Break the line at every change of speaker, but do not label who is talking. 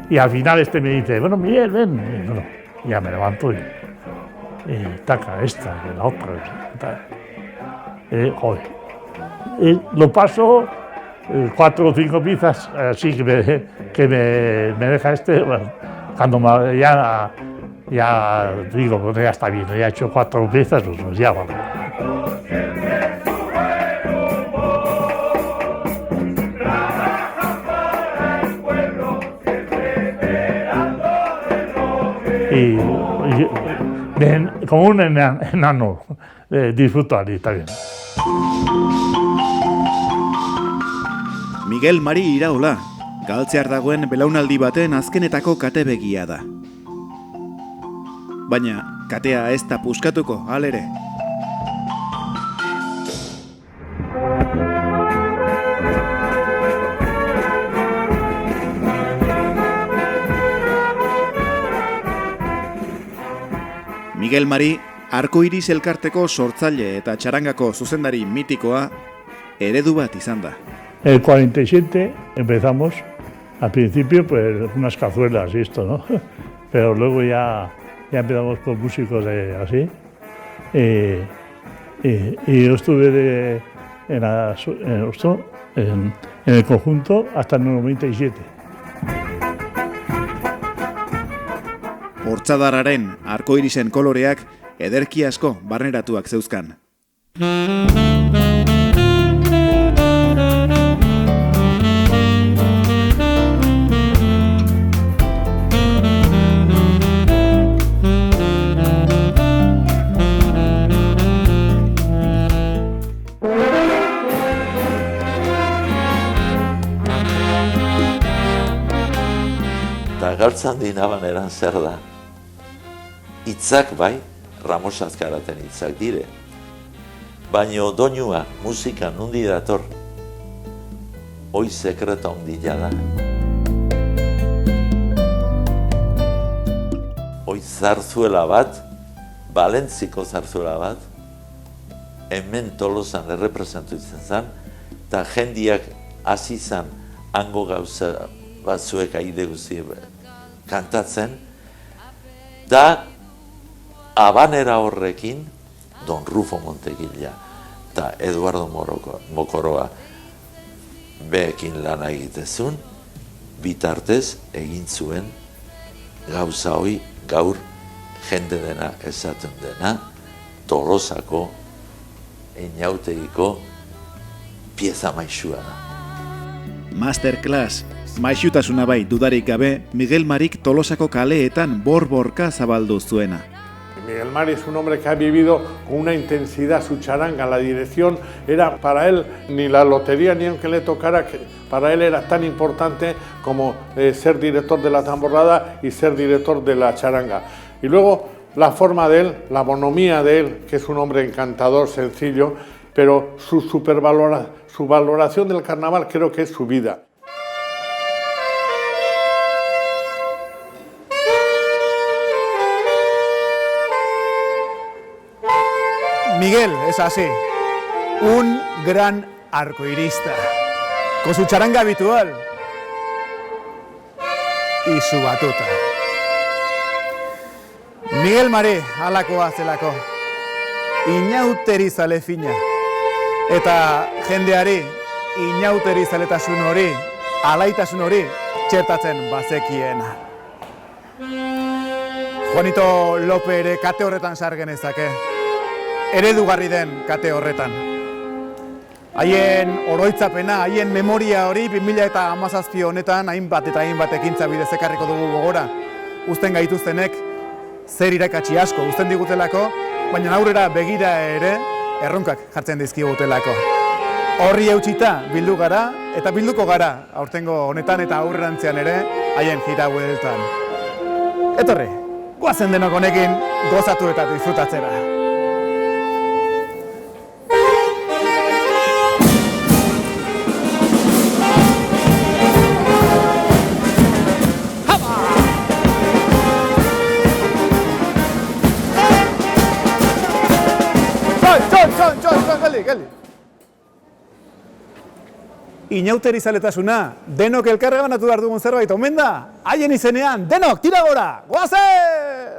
Y al final me dice, bueno, Miguel, ven. Y bueno, ya me levanto y taca, esta, y la otra. Joder. Lo paso 4 o 5 piezas así que me deja bueno, cuando ya digo, bueno, ya está bien, ya he hecho 4 piezas, pues ya vale. Y como un enano, disfruto ahí, está bien.
Miguel Mari Iraola, galtzear dagoen belaunaldi baten azkenetako katebegia da. Baina, katea ez da puskatuko, halere. Miguel Mari, Arkoiris elkarteko sortzaile eta txarangako zuzendari mitikoa, eredu bat izan da.
El 47 empezamos, al principio pues unas cazuelas y esto, ¿no? Pero luego ya empezamos con músicos así. Y yo estuve en el conjunto hasta el 97.
Hortzadarraren arkoirisen koloreak ederki asko barneratuak zeuzkan.
Eta galtzan dinaban eran zer da. Itzak bai, Ramos Azkaraten itzak dire. Baina doinua, musika nundi dator. Hoi sekreta ondila da. Hoi zarzuela bat, Balentziko zarzuela bat, hemen Tolosan errepresentatutzen zen, eta jendiak hasi zen hango gauza batzuek aide guzti kantatzen, da habanera horrekin Don Rufo Montegilla eta Eduardo Mokoroa beekin lan egitezun, bitartez egin zuen gauza hoi gaur jende dena esaten dena Tolosako Einautegiko pieza maixua da.
Masterclass, maixutasuna bai dudarik gabe, Miguel Marik Tolosako kaleetan bor-borka zabaldu zuena.
Miguel Mari es un hombre que ha vivido con una intensidad su charanga, la dirección era para él ni la lotería ni aunque le tocara, para él era tan importante como ser director de la tamborrada y ser director de la charanga. Y luego la forma de él, la bonomía de él, que es un hombre encantador, sencillo, pero su valoración del carnaval creo que es su vida.
Miguel es así, un gran arcoirista, con su charanga habitual y su batuta. Miguel Mari halakoa zelako, inauterizale fina, eta jendeari inauterizaletasun hori, alaitasun hori txertatzen bazekiena. Juanito Lope ere kate horretan sargenezake. Eredugarri den kate horretan. Haien oroitzapena, haien memoria hori 2017 honetan hainbat eta hainbat ekintza bidez ekarriko dugu gogora. Uzten gaituztenek zer irakatsi asko uzten digutelako, baina aurrera begira ere erronkak jartzen dizkigutelako. Horri eutxita bildu gara eta bilduko gara aurtengo honetan eta aurrerantzean ere haien jira bueltan. Etorri, goazen denok honekin gozatu eta disfrutatzera. inauteri zaletasuna, denok elkarreganatu behar dugun zerbait, omen da? Haien izenean, denok, tira gora, goazen!